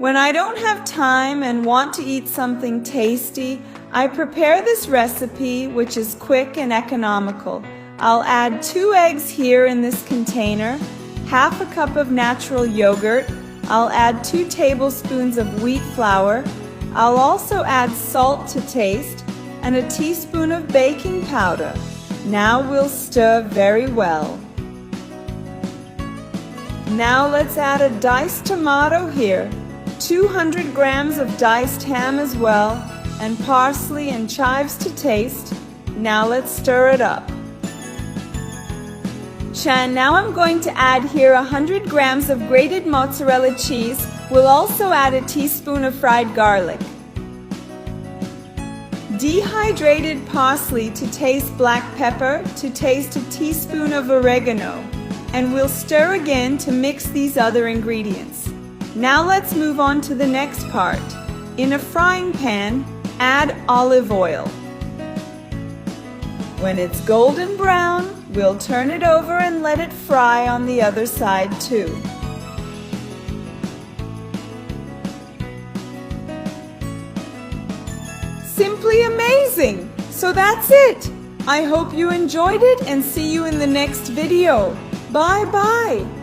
When I don't have time and want to eat something tasty, I prepare this recipe, which is quick and economical. I'll add 2 eggs here in this container, half a cup of natural yogurt. I'll add 2 tablespoons of wheat flour. I'll also add salt to taste and a teaspoon of baking powder. Now we'll stir very well. Now let's add a diced tomato here, 200 grams of diced ham as well, and parsley and chives to taste. Now let's stir it up. Now I'm going to add here 100 grams of grated mozzarella cheese. We'll also add a teaspoon of fried garlic. Dehydrated parsley to taste, black pepper to taste, a teaspoon of oregano. And we'll stir again to mix these other ingredients. Now let's move on to the next part. In a frying pan, add olive oil. When it's golden brown, we'll turn it over and let it fry on the other side too. Simply amazing! So that's it! I hope you enjoyed it and see you in the next video. Bye bye!